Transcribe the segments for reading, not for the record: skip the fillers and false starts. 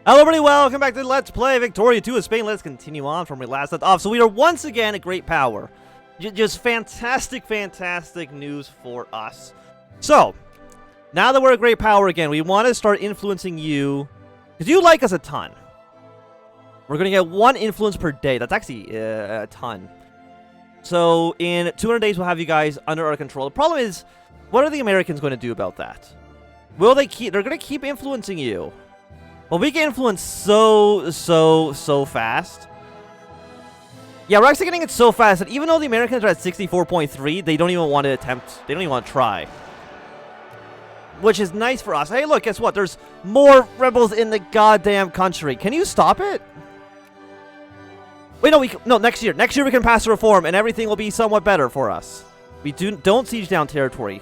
Hello everybody, welcome back to Let's Play Victoria 2 of Spain. Let's continue on from where we last left off. So we are once again a great power. Just fantastic news for us. So, now that we're a great power again, we want to start influencing you, because you like us a ton. We're going to get 1 influence per day. That's actually a ton. So, in 200 days, we'll have you guys under our control. The problem is, what are the Americans going to do about that? Will they keep... They're going to keep influencing you. Well, we can influence so fast. Yeah, we're actually getting it so fast that even though the Americans are at 64.3, they don't even want to attempt. They don't even want to try. Which is nice for us. Hey, look, guess what? There's more rebels in the goddamn country. Can you stop it? Wait, no, next year. Next year we can pass a reform and everything will be somewhat better for us. We don't siege down territory.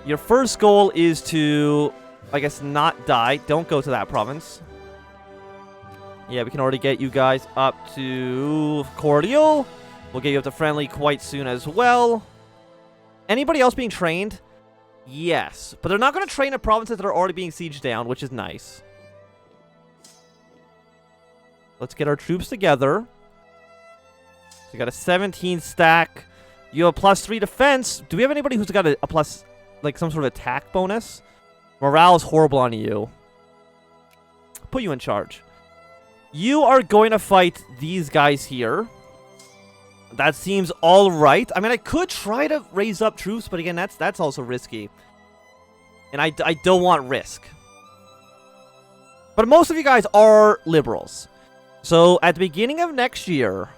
Your first goal is to... I guess not die. Don't go to that province. Yeah, we can already get you guys up to cordial. We'll get you up to friendly quite soon as well. Anybody else being trained? Yes. But they're not going to train at provinces that are already being sieged down, which is nice. Let's get our troops together. So we got a 17 stack. You have a +3 defense. Do we have anybody who's got a plus, like some sort of attack bonus? Morale is horrible on you. Put you in charge. You are going to fight these guys here. That seems alright. I mean, I could try to raise up troops, but again, that's also risky. And I don't want risk. But most of you guys are liberals. So, at the beginning of next year...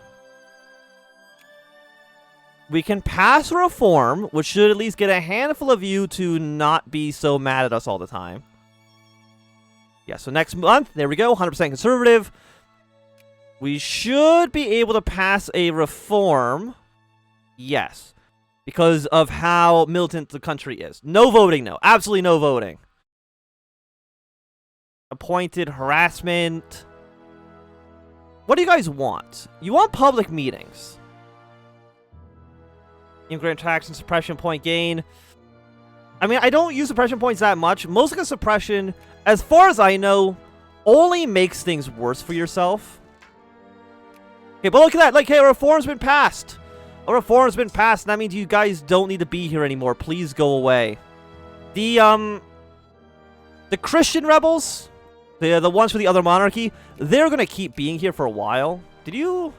we can pass a reform, which should at least get a handful of you to not be so mad at us all the time. Yeah, so next month, there we go, 100% conservative. We should be able to pass a reform. Yes. Because of how militant the country is. No voting, no. Absolutely no voting. Appointed harassment. What do you guys want? You want public meetings. Immigrant tax and suppression point gain. I mean, I don't use suppression points that much. Most of the suppression, as far as I know, only makes things worse for yourself. Okay, but look at that. Like, hey, a reform's been passed. A reform's been passed, and that means you guys don't need to be here anymore. Please go away. The Christian rebels, the ones for the other monarchy, they're going to keep being here for a while. Did you...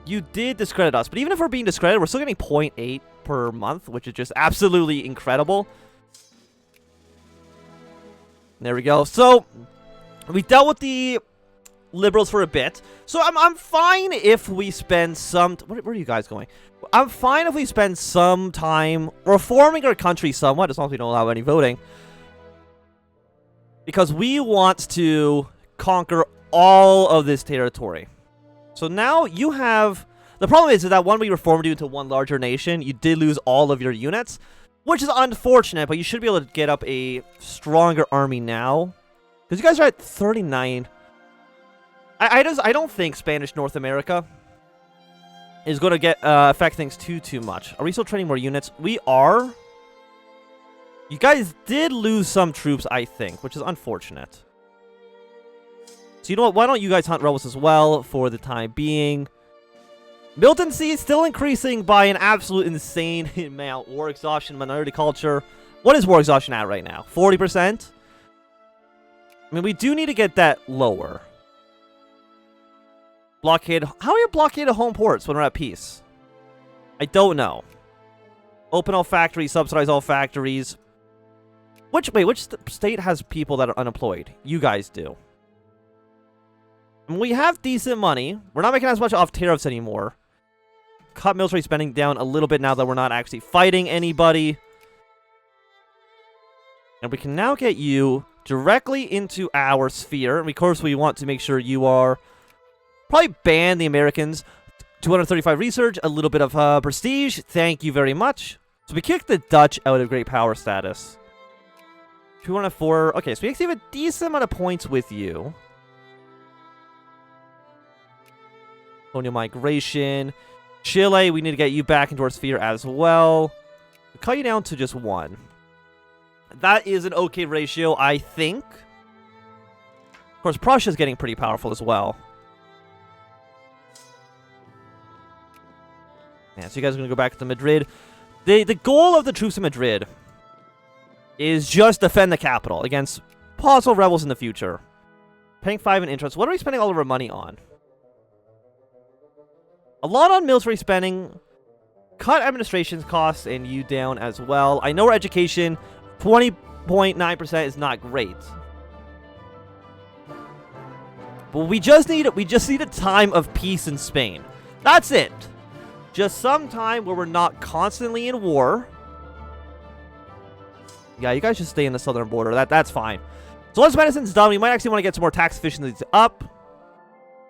You did discredit us, but even if we're being discredited, we're still getting 0.8 per month, which is just absolutely incredible. There we go. So, we dealt with the liberals for a bit. So, I'm fine if we spend some... Where are you guys going? I'm fine if we spend some time reforming our country somewhat, as long as we don't allow any voting. Because we want to conquer all of this territory. So now you have... The problem is that when we reformed you into one larger nation, you did lose all of your units, which is unfortunate, but you should be able to get up a stronger army now. Because you guys are at 39. I don't think Spanish North America is going to affect things too much. Are we still training more units? We are. You guys did lose some troops, I think, which is unfortunate. So you know what, why don't you guys hunt rebels as well for the time being. Militancy is still increasing by an absolute insane amount. War exhaustion, minority culture. What is war exhaustion at right now? 40%? I mean, we do need to get that lower. Blockade. How are you blockaded home ports when we're at peace? I don't know. Open all factories, subsidize all factories. Which state has people that are unemployed? You guys do. We have decent money. We're not making as much off tariffs anymore. Cut military spending down a little bit now that we're not actually fighting anybody. And we can now get you directly into our sphere. And of course, we want to make sure you are... Probably ban the Americans. 235 research, a little bit of prestige. Thank you very much. So we kicked the Dutch out of great power status. 204. Okay, so we actually have a decent amount of points with you. Colonial migration. Chile, we need to get you back into our sphere as well. We'll cut you down to just 1. That is an okay ratio, I think. course, Prussia's getting pretty powerful as well. Yeah, so you guys are going to go back to Madrid. The goal of the troops in Madrid is just defend the capital against possible rebels in the future. Paying 5 in interest. What are we spending all of our money on? A lot on military spending. Cut administration costs and you down as well. I know our education, 20.9% is not great. But we just need a time of peace in Spain. That's it. Just some time where we're not constantly in war. Yeah, you guys should stay in the southern border. That's fine. So once medicine's done, we might actually want to get some more tax efficiencies up.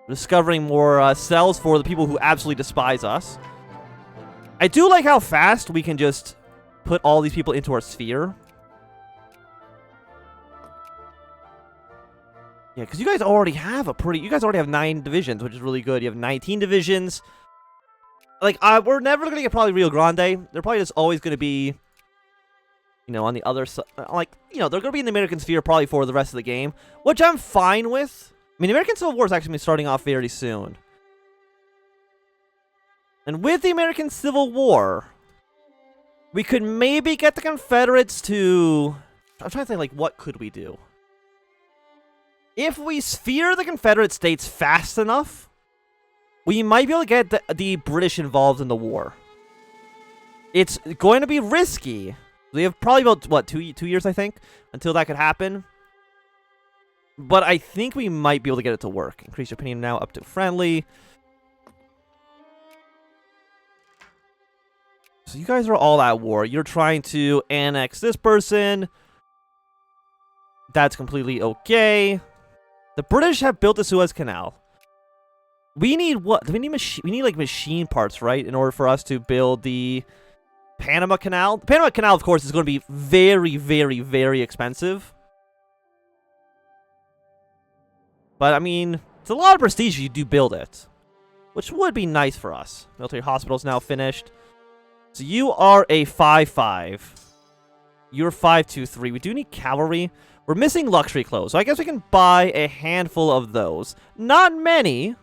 Discovering more cells for the people who absolutely despise us. I do like how fast we can just put all these people into our sphere. Yeah, because you guys already have you guys already have 9 divisions, which is really good. You have 19 divisions. Like, we're never going to get probably Rio Grande. They're probably just always going to be, you know, on the other side. Like, you know, they're going to be in the American sphere probably for the rest of the game, which I'm fine with. I mean, the American Civil War is actually starting off very soon. And with the American Civil War, we could maybe get the Confederates to... I'm trying to think, like, what could we do? If we sphere the Confederate States fast enough, we might be able to get the British involved in the war. It's going to be risky. We have probably about, what, two years, I think, until that could happen. But I think we might be able to get it to work. Increase your opinion now up to friendly. So you guys are all at war. You're trying to annex this person. That's completely okay. The British have built the Suez Canal. We need what? We need like machine parts, right? In order for us to build the Panama Canal. The Panama Canal, of course, is going to be very, very, very expensive. But, I mean, it's a lot of prestige if you do build it. Which would be nice for us. Military hospital's now finished. So you are a 5-5. You're 5-2-3. We do need cavalry. We're missing luxury clothes. So I guess we can buy a handful of those. Not many.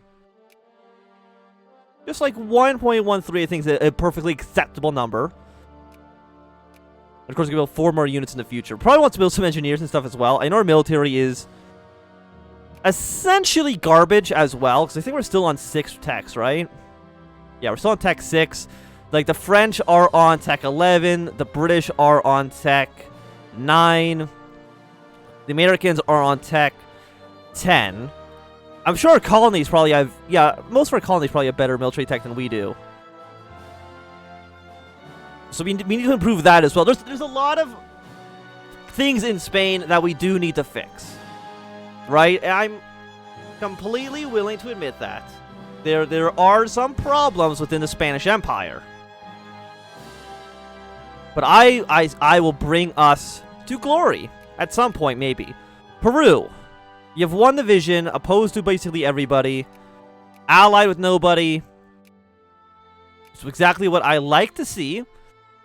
Just like 1.13, I think, is a perfectly acceptable number. And of course, we can build 4 more units in the future. Probably want to build some engineers and stuff as well. I know our military is essentially garbage as well, because I think we're still on 6 techs, right? Yeah, we're still on tech 6. Like, the French are on tech 11. The British are on tech 9. The Americans are on tech 10. I'm sure our colonies probably have... Yeah, most of our colonies probably have better military tech than we do. So we need to improve that as well. There's a lot of things in Spain that we do need to fix. Right? I'm completely willing to admit that. There are some problems within the Spanish Empire. But I will bring us to glory at some point, maybe. Peru. You have 1 division, opposed to basically everybody. Allied with nobody. It's exactly what I like to see.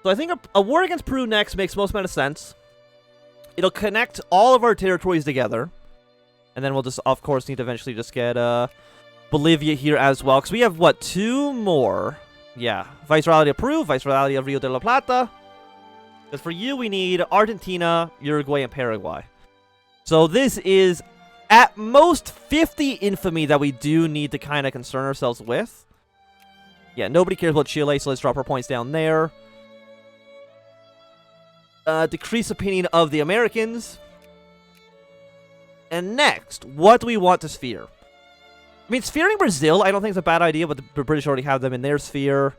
So I think a war against Peru next makes most amount of sense. It'll connect all of our territories together. And then we'll just, of course, need to eventually just get Bolivia here as well. Because we have, what, 2 more? Yeah. Viceroyalty of Peru, Viceroyalty of Rio de la Plata. Because for you, we need Argentina, Uruguay, and Paraguay. So this is, at most, 50 infamy that we do need to kind of concern ourselves with. Yeah, nobody cares about Chile, so let's drop our points down there. Decrease opinion of the Americans. And next, what do we want to sphere? I mean, sphering Brazil, I don't think is a bad idea, but the British already have them in their sphere.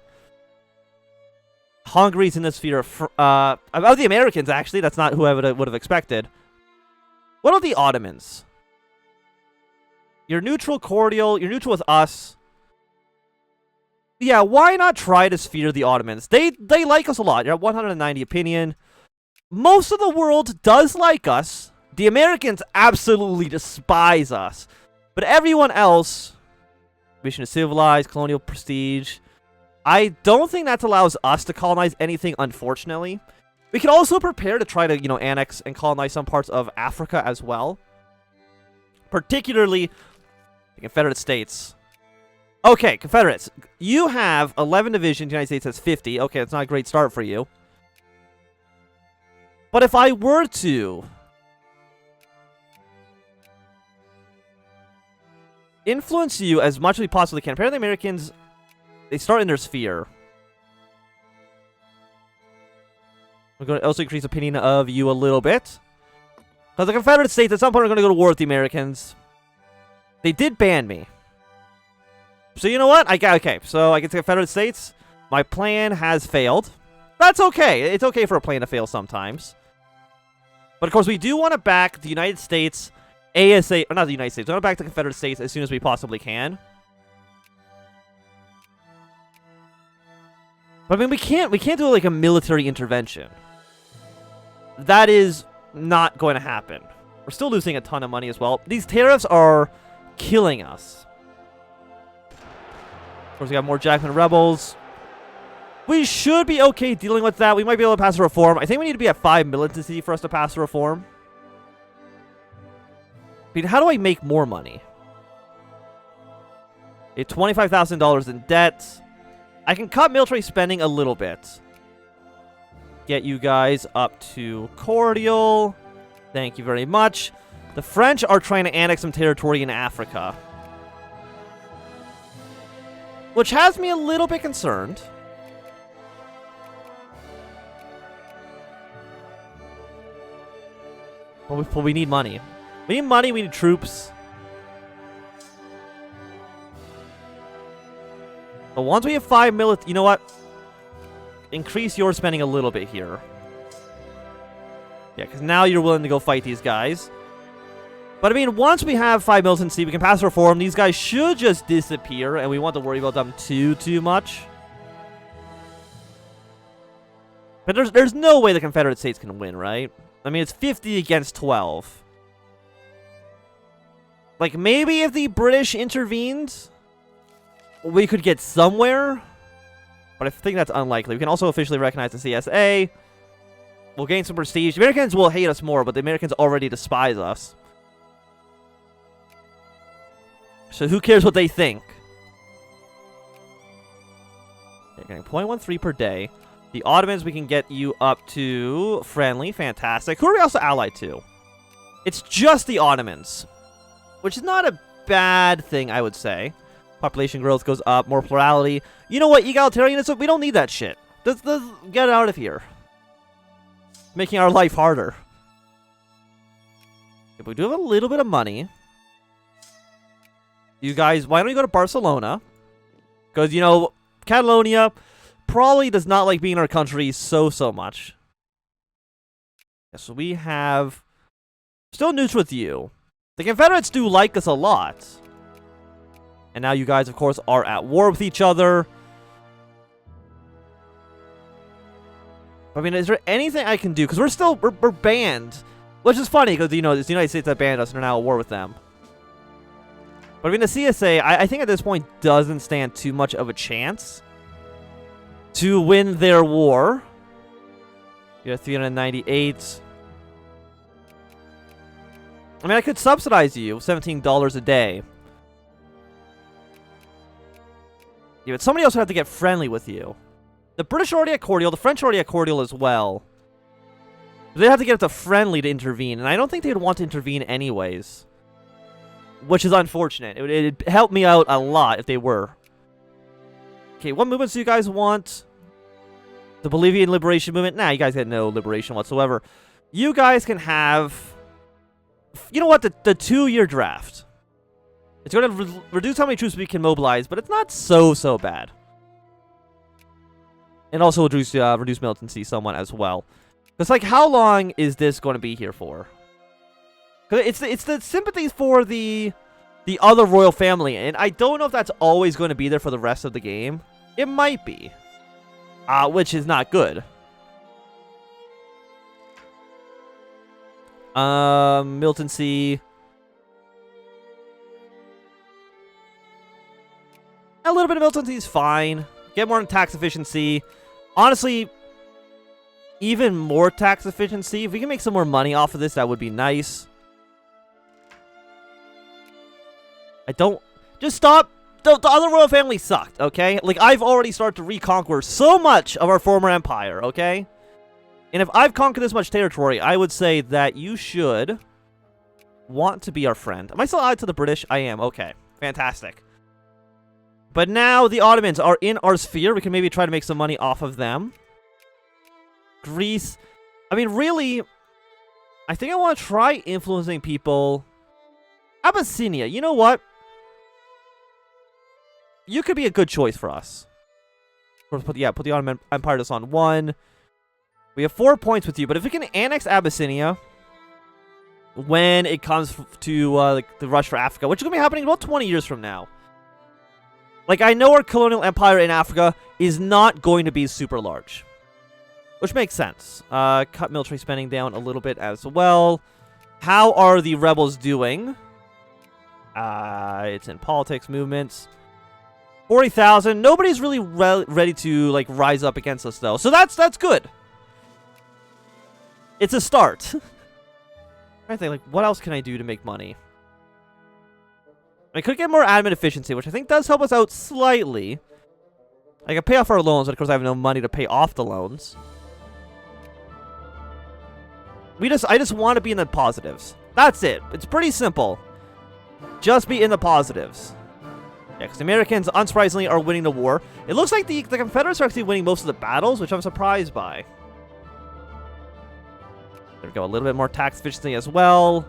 Hungary's in the sphere of the Americans, actually. That's not who I would have expected. What are the Ottomans? You're neutral, cordial. You're neutral with us. Yeah, why not try to sphere the Ottomans? They like us a lot. You're at 190 opinion. Most of the world does like us. The Americans absolutely despise us. But everyone else, mission to civilize, colonial prestige, I don't think that allows us to colonize anything, unfortunately. We can also prepare to try to, you know, annex and colonize some parts of Africa as well. particularly the Confederate States. Okay, Confederates, you have 11 divisions, the United States has 50. Okay, that's not a great start for you. But if I were to influence you as much as we possibly can, apparently the Americans, they start in their sphere. We're going to also increase opinion of you a little bit. Because the Confederate States, at some point, are going to go to war with the Americans. They did ban me. So you know what? Okay, so I get to the Confederate States. My plan has failed. That's okay. It's okay for a plan to fail sometimes. But of course, we do want to back the United States ASA, or not the United States. We want to back the Confederate States as soon as we possibly can. But I mean, we can't do like a military intervention. That is not going to happen. We're still losing a ton of money as well. These tariffs are killing us. Of course, we got more Jackman rebels. We should be okay dealing with that. We might be able to pass a reform. I think we need to be at 5 militancy for us to pass a reform. I mean, how do I make more money? $25,000 in debt. I can cut military spending a little bit. Get you guys up to cordial. Thank you very much. The French are trying to annex some territory in Africa, which has me a little bit concerned. But we need money. We need money, we need troops. But once we have 5 you know what? Increase your spending a little bit here. Yeah, because now you're willing to go fight these guys. But I mean, once we have 5 militancy, we can pass reform. These guys should just disappear, and we want to worry about them too much. But there's no way the Confederate States can win, right? I mean, it's 50 against 12. Like, maybe if the British intervened, we could get somewhere. But I think that's unlikely. We can also officially recognize the CSA. We'll gain some prestige. The Americans will hate us more, but the Americans already despise us. So who cares what they think? Okay, getting 0.13 per day. The Ottomans, we can get you up to friendly. Fantastic. Who are we also allied to? It's just the Ottomans, which is not a bad thing, I would say. Population growth goes up. More plurality. You know what? Egalitarianism, we don't need that shit. Let's get out of here. Making our life harder. If we do have a little bit of money. You guys, why don't you go to Barcelona? Because, you know, Catalonia probably does not like being in our country so much. Yeah, so we have still neutral with you. The Confederates do like us a lot. And now you guys, of course, are at war with each other. I mean, is there anything I can do? Because we're banned. Which is funny, because, you know, it's the United States that banned us and are now at war with them. But I mean, the CSA, I think at this point, doesn't stand too much of a chance to win their war. You have 398. I mean, I could subsidize you $17 a day. Yeah, but somebody else would have to get friendly with you. The British are already at cordial. The French are already at cordial as well. They'd have to get up to friendly to intervene, and I don't think they'd want to intervene anyways. Which is unfortunate. It'd help me out a lot if they were. Okay, what movements do you guys want? The Bolivian Liberation Movement? Nah, you guys get no liberation whatsoever. You guys can have... You know what? The 2-year draft. It's going to reduce how many troops we can mobilize, but it's not so bad. And also reduce militancy somewhat as well. It's like, how long is this going to be here for? Because it's the sympathies for the other royal family, and I don't know if that's always going to be there for the rest of the game. It might be. Which is not good. Militancy. A little bit of militancy is fine. Get more in tax efficiency. Honestly, even more tax efficiency. If we can make some more money off of this, that would be nice. I don't... Just stop. The other royal family sucked, okay? Like, I've already started to reconquer so much of our former empire, okay? And if I've conquered this much territory, I would say that you should want to be our friend. Am I still allied to the British? I am. Okay. Fantastic. But now the Ottomans are in our sphere. We can maybe try to make some money off of them. Greece. I mean, really, I think I want to try influencing people. Abyssinia. You know what? You could be a good choice for us. Put the Ottoman Empire just on 1. We have 4 points with you, but if we can annex Abyssinia when it comes to like the rush for Africa, which is going to be happening about 20 years from now. Like, I know our colonial empire in Africa is not going to be super large, which makes sense. Cut military spending down a little bit as well. How are the rebels doing? It's in politics, movements. 40,000. Nobody's really ready to like rise up against us though, so that's good. It's a start. I think, like, what else can I do to make money? I could get more admin efficiency, which I think does help us out slightly. I can pay off our loans, but of course I have no money to pay off the loans. I just want to be in the positives. That's it. It's pretty simple. Just be in the positives. Yeah, because the Americans, unsurprisingly, are winning the war. It looks like the Confederates are actually winning most of the battles, which I'm surprised by. There we go. A little bit more tax efficiency as well.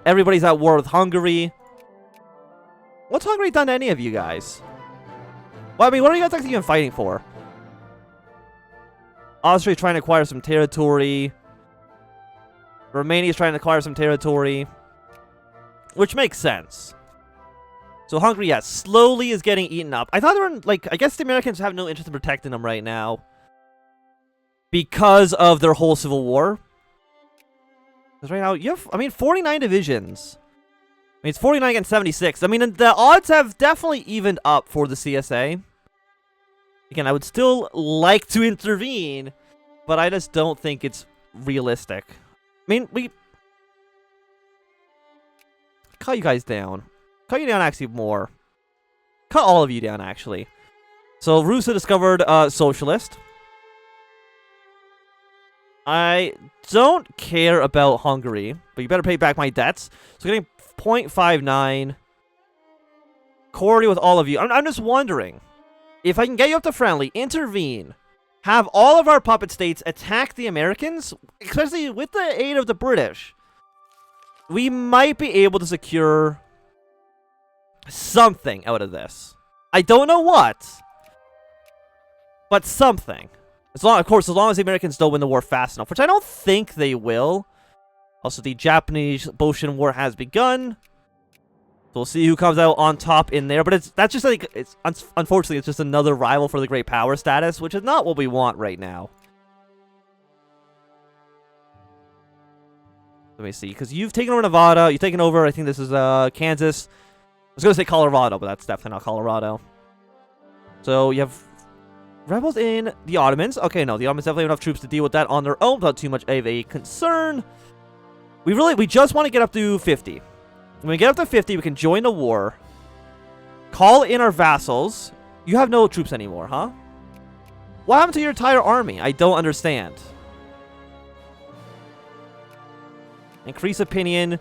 Everybody's at war with Hungary. What's Hungary done to any of you guys? Well, I mean, what are you guys actually even fighting for? Austria's trying to acquire some territory. Romania's trying to acquire some territory. Which makes sense. So Hungary, yeah, slowly is getting eaten up. I thought they were, like, I guess the Americans have no interest in protecting them right now. Because of their whole civil war. Because right now, you have, I mean, 49 divisions. I mean, it's 49 against 76. I mean, the odds have definitely evened up for the CSA. Again, I would still like to intervene, but I just don't think it's realistic. I mean, we cut you guys down. Cut you down actually more. Cut all of you down, actually. So, Russia discovered socialist. I don't care about Hungary, but you better pay back my debts. So, getting 0.59. Cordial with all of you. I'm just wondering if I can get you up to friendly, intervene, have all of our puppet states attack the Americans, especially with the aid of the British. We might be able to secure something out of this. I don't know what, but something. Of course, as long as the Americans don't win the war fast enough, which I don't think they will. Also, the Japanese-Boshin War has begun. So we'll see who comes out on top in there. But that's just like, unfortunately, it's just another rival for the great power status, which is not what we want right now. Let me see, because you've taken over Nevada, you've taken over, I think this is Kansas. I was going to say Colorado, but that's definitely not Colorado. So you have rebels in the Ottomans. Okay, no, the Ottomans definitely have enough troops to deal with that on their own without too much of a concern. We just want to get up to 50. When we get up to 50, we can join the war. Call in our vassals. You have no troops anymore, huh? What happened to your entire army? I don't understand. Increase opinion.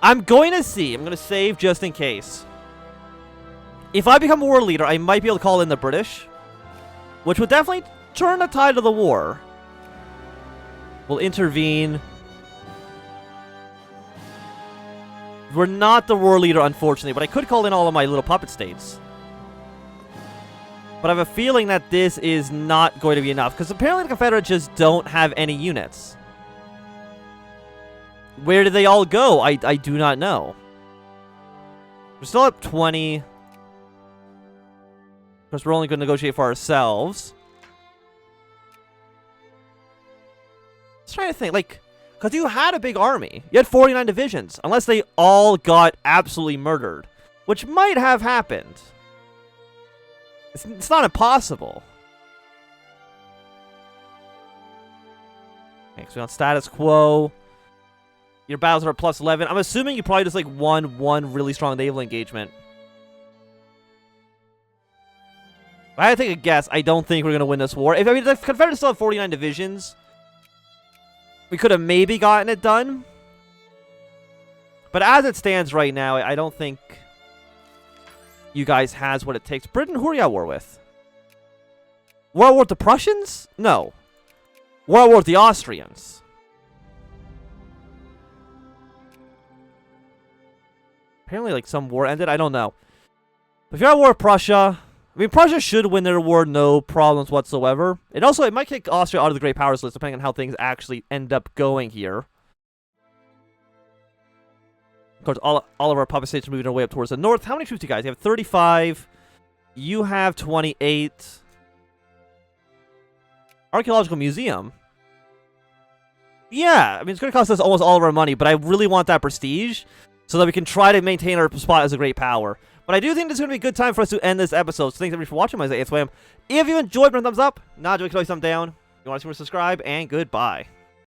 I'm going to see. I'm going to save just in case. If I become a war leader, I might be able to call in the British, which would definitely turn the tide of the war. We'll intervene. We're not the war leader, unfortunately, but I could call in all of my little puppet states. But I have a feeling that this is not going to be enough, because apparently the Confederates just don't have any units. Where did they all go? I do not know. We're still up 20. Of course, we're only going to negotiate for ourselves. Just trying to think, like, because you had a big army. You had 49 divisions, unless they all got absolutely murdered, which might have happened. It's not impossible. Okay, so we want status quo. Your battles are plus 11. I'm assuming you probably just like won one really strong naval engagement. If I had to take a guess, I don't think we're going to win this war. I mean, the Confederates still have 49 divisions. We could have maybe gotten it done. But as it stands right now, I don't think you guys has what it takes. Britain, who are you at war with? War with the Prussians? No. War with the Austrians. Apparently, like, some war ended. I don't know. If you're at war with Prussia, I mean, Prussia should win their war, no problems whatsoever. It might kick Austria out of the Great Powers list, depending on how things actually end up going here. Of course, all of our puppet states are moving their way up towards the north. How many troops do you guys? You have 35. You have 28. Archaeological Museum. Yeah, I mean, it's going to cost us almost all of our money, but I really want that prestige so that we can try to maintain our spot as a great power. But I do think this is going to be a good time for us to end this episode. So thanks everybody for watching. My name is HFM. If you enjoyed, put a thumbs up. Not enjoyed, throw a thumbs down. If you want to see more, subscribe, and goodbye.